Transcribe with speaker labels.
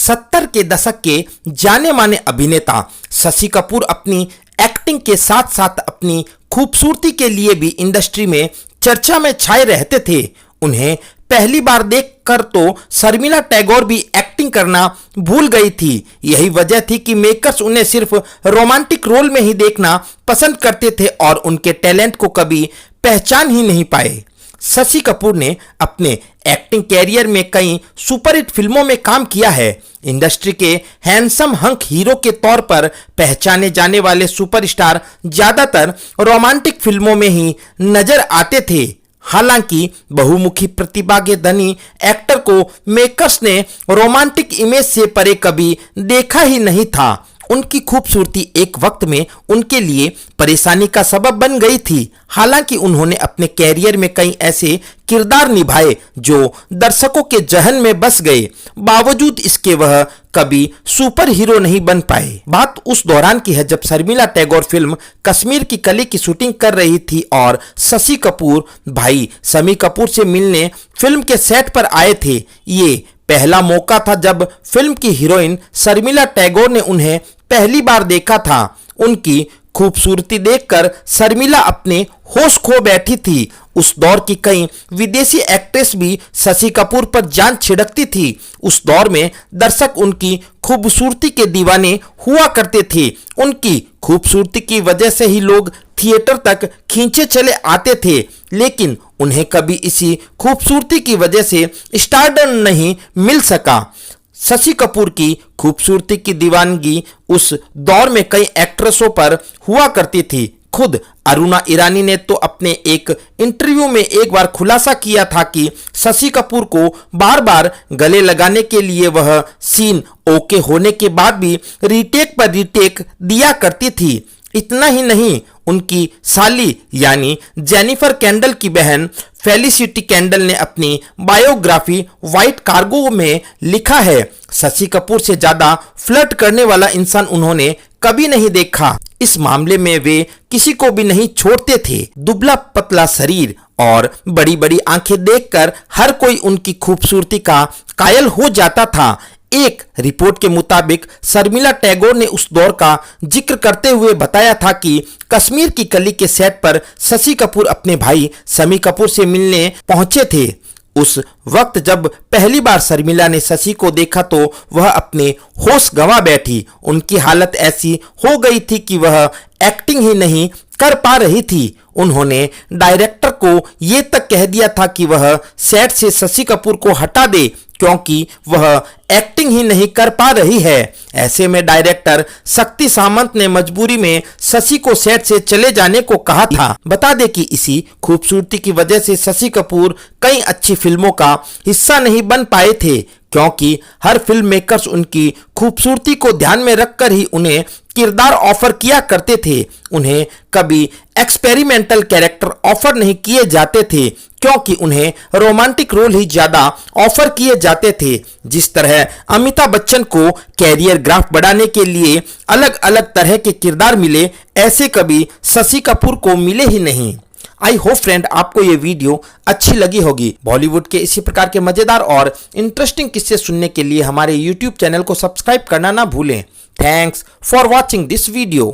Speaker 1: 70 के दशक के जाने माने अभिनेता शशि कपूर अपनी एक्टिंग के साथ साथ अपनी खूबसूरती के लिए भी इंडस्ट्री में चर्चा में छाए रहते थे। उन्हें पहली बार देखकर तो शर्मिला टैगोर भी एक्टिंग करना भूल गई थी। यही वजह थी कि मेकर्स उन्हें सिर्फ रोमांटिक रोल में ही देखना पसंद करते थे और उनके टैलेंट को कभी पहचान ही नहीं पाए। शशि कपूर ने अपने एक्टिंग कैरियर में कई सुपरहिट फिल्मों में काम किया है। इंडस्ट्री के हैंडसम हंक हीरो के तौर पर पहचाने जाने वाले सुपरस्टार ज्यादातर रोमांटिक फिल्मों में ही नजर आते थे। हालांकि बहुमुखी प्रतिभा के धनी एक्टर को मेकर्स ने रोमांटिक इमेज से परे कभी देखा ही नहीं था। उनकी खूबसूरती एक वक्त में उनके लिए परेशानी का सबब बन गई थी। हालांकि उन्होंने अपने कैरियर में कई ऐसे किरदार निभाए जो दर्शकों के जहन में बस गए। बावजूद इसके वह कभी सुपर हीरो नहीं बन पाए। बात उस दौरान की है जब शर्मिला टैगोर फिल्म कश्मीर की कली की शूटिंग कर रही थी और शशि कपूर भाई शम्मी कपूर से मिलने फिल्म के सेट पर आए थे। ये पहला मौका था जब फिल्म की हीरोइन शर्मिला टैगोर ने उन्हें पहली बार देखा था। उनकी खूबसूरती देखकर शर्मिला अपने होश खो बैठी थी। उस दौर की कई विदेशी एक्ट्रेस भी शशि कपूर पर जान छिड़कती थी। उस दौर में दर्शक उनकी खूबसूरती के दीवाने हुआ करते थे। उनकी खूबसूरती की वजह से ही लोग थिएटर तक खींचे चले आते थे, लेकिन उन्हें कभी इसी खूबसूरती की वजह से स्टारडम नहीं मिल सका। शशि कपूर की खूबसूरती की दीवानगी उस दौर में कई एक्ट्रेसों पर हुआ करती थी। खुद अरुणा ईरानी ने तो अपने एक इंटरव्यू में एक बार खुलासा किया था कि शशि कपूर को बार बार गले लगाने के लिए वह सीन ओके होने के बाद भी रीटेक पर रीटेक दिया करती थी। इतना ही नहीं, उनकी साली यानी जेनिफर कैंडल की बहन फेलिसिटी कैंडल ने अपनी बायोग्राफी व्हाइट कार्गो में लिखा है, शशि कपूर से ज्यादा फ्लर्ट करने वाला इंसान उन्होंने कभी नहीं देखा। इस मामले में वे किसी को भी नहीं छोड़ते थे। दुबला पतला शरीर और बड़ी बड़ी आंखें देखकर हर कोई उनकी खूबसूरती का कायल हो जाता था। एक रिपोर्ट के मुताबिक शर्मिला टैगोर ने उस दौर का जिक्र करते हुए बताया था कि कश्मीर की कली के सेट पर शशि कपूर अपने भाई शम्मी कपूर से मिलने पहुंचे थे। उस वक्त जब पहली बार शर्मिला ने शशि को देखा तो वह अपने होश गंवा बैठी। उनकी हालत ऐसी हो गई थी कि वह एक्टिंग ही नहीं कर पा रही थी। उन्होंने डायरेक्टर को ये तक कह दिया था कि वह सेट से शशि कपूर को हटा दे क्योंकि वह एक्टिंग ही नहीं कर पा रही है। ऐसे में डायरेक्टर शक्ति सामंत ने मजबूरी में शशि को सेट से चले जाने को कहा था। बता दें कि इसी खूबसूरती की वजह से शशि कपूर कई अच्छी फिल्मों का हिस्सा नहीं बन पाए थे, क्योंकि हर फिल्म मेकर्स उनकी खूबसूरती को ध्यान में रखकर ही उन्हें किरदार ऑफर किया करते थे। उन्हें कभी एक्सपेरिमेंटल कैरेक्टर ऑफर नहीं किए जाते थे, क्योंकि उन्हें रोमांटिक रोल ही ज्यादा ऑफर किए जाते थे। जिस तरह अमिताभ बच्चन को कैरियर ग्राफ बढ़ाने के लिए अलग अलग तरह के किरदार मिले, ऐसे कभी शशि कपूर को मिले ही नहीं। आई होप फ्रेंड आपको ये वीडियो अच्छी लगी होगी। बॉलीवुड के इसी प्रकार के मजेदार और इंटरेस्टिंग किस्से सुनने के लिए हमारे यूट्यूब चैनल को सब्सक्राइब करना ना भूलें। Thanks for watching this video.